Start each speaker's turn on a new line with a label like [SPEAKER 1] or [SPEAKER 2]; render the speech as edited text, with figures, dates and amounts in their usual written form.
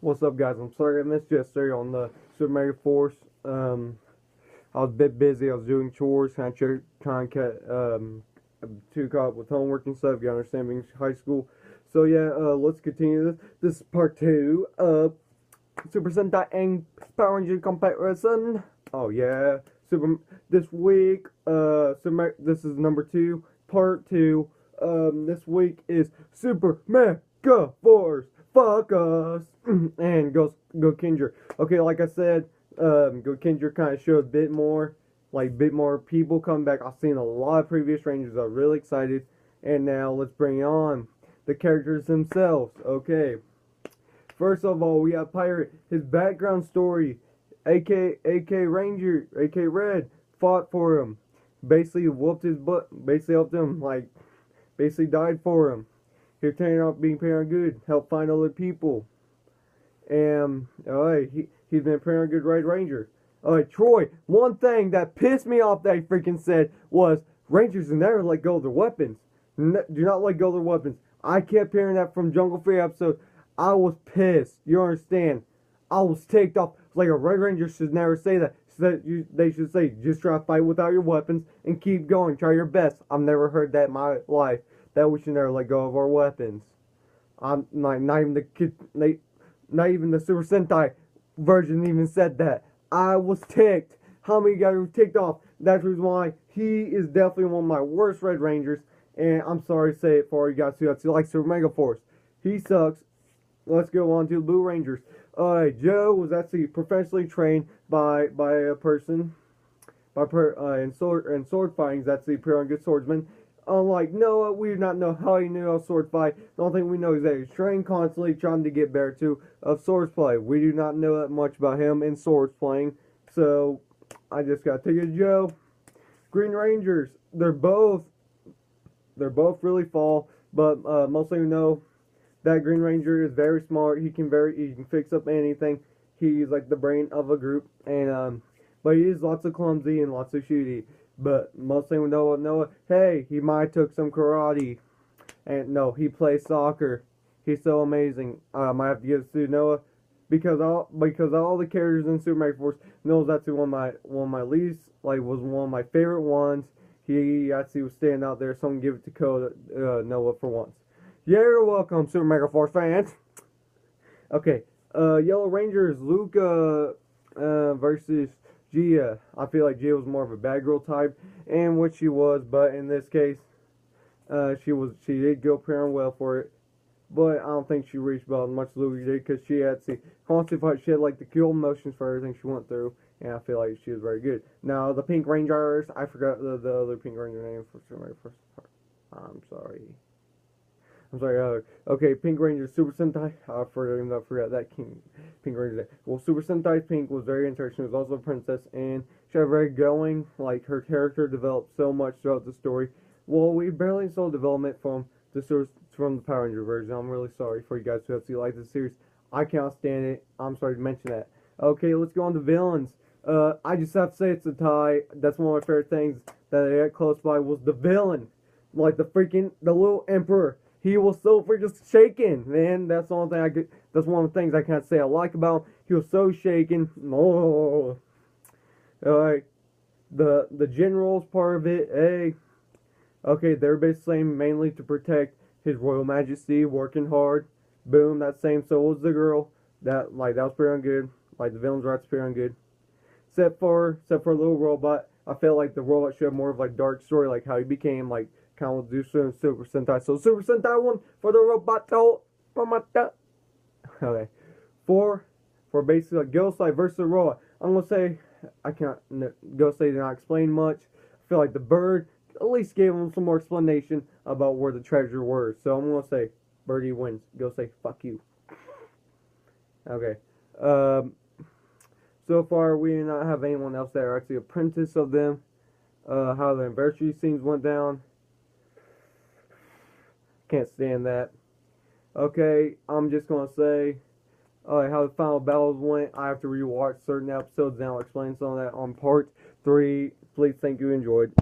[SPEAKER 1] What's up, guys? I'm sorry I missed yesterday on the Super Mario Force. I was a bit busy. I was doing chores, trying to get too caught up with homework and stuff. You understand, being high school. So yeah, let's continue this. This is part two of Super Sentai and Power Ranger comparison. Oh yeah, Super. This week, this is number two, part two. This week is Super Mega Force. Fuck us. And go Kinger. Okay, like I said, go Kinger kind of showed a bit more, like bit more people coming back. I've seen a lot of previous Rangers. I'm really excited. And now let's bring on the characters themselves. Okay. First of all, we have Pirate. His background story, AK Ranger, AK Red, fought for him. Basically whooped his butt. Basically helped him, like, basically died for him. He turned out being pretty good. Helped find other people. And, alright, he's been a pretty good Red Ranger. Alright, Troy, one thing that pissed me off that he freaking said was, Rangers never let go of their weapons. Do not let go of their weapons. I kept hearing that from Jungle Free episode. I was pissed. You understand? I was ticked off. Like, a Red Ranger should never say that. They should say, just try to fight without your weapons and keep going. Try your best. I've never heard that in my life. That we should never let go of our weapons. I'm like, not even the Super Sentai version even said that. I was ticked. How many guys were ticked off? That's the reason why he is definitely one of my worst Red Rangers. And I'm sorry to say it for you guys who like Super Mega Force. He sucks. Let's go on to the Blue Rangers. Joe was actually professionally trained by a person in sword fighting. He's actually a pretty good swordsman. Unlike Noah, we do not know how he knew how to sword fight. The only thing we know is that he's trained constantly, trying to get better too of swords play. We do not know that much about him in swords playing. So I just got to take it, Joe. Green Rangers, they're both really fall, but mostly we know that Green Ranger is very smart. He can fix up anything. He's like the brain of a group, and but he is lots of clumsy and lots of shooty. But mostly we know Noah. Hey, he might took some karate, and no, he plays soccer. He's so amazing. I might have to give it to Noah because all the characters in Super Mega Force, Noah's actually one of my least, like, was one of my favorite ones. He actually was standing out there, so I'm gonna give it to Noah for once. Yeah, you're welcome, Super Mega Force fans. Okay, Yellow Rangers, Luca versus Gia. I feel like Gia was more of a bad girl type, and what she was, but in this case, she did go pretty well for it. But I don't think she reached about as much as Luca did, because she had constantly she had like the cool emotions for everything she went through, and I feel like she was very good. Now the Pink Rangers, I forgot the other Pink Ranger name for Super Mario first part. I'm sorry. Okay, Pink Ranger, Super Sentai. I forgot that Pink Ranger. Well, Super Sentai Pink was very interesting. She was also a princess, and she had very going. Like, her character developed so much throughout the story. Well, we barely saw development from the Power Ranger version. I'm really sorry for you guys who have to like this series. I cannot stand it. I'm sorry to mention that. Okay, let's go on to villains. I just have to say it's a tie. That's one of my favorite things that I got close by was the villain. Like the little emperor. He was so freaking shaken, man. That's the only thing that's one of the things I can't say I like about him. He was so shaken. Oh. Alright. The generals part of it, hey. Okay, they're basically mainly to protect His Royal Majesty, working hard. Boom, that same, so was the girl. That was pretty good. Like, the villain's rat's pretty good. Except for a little robot. I felt like the robot should have more of like dark story, like how he became like kind of do Super Sentai. So Super Sentai 1 for the Roboto. Okay. For basically like Ghostlight versus the robot. I'm gonna say Ghostlight did not explain much. I feel like the bird at least gave him some more explanation about where the treasure were. So I'm gonna say Birdie wins. Ghostlight, fuck you. Okay. So far we do not have anyone else that are actually apprentice of them. How the anniversary scenes went down. Can't stand that. Okay, I'm just gonna say how the final battles went. I have to rewatch certain episodes, and I'll explain some of that on part 3. Please, thank you, enjoyed.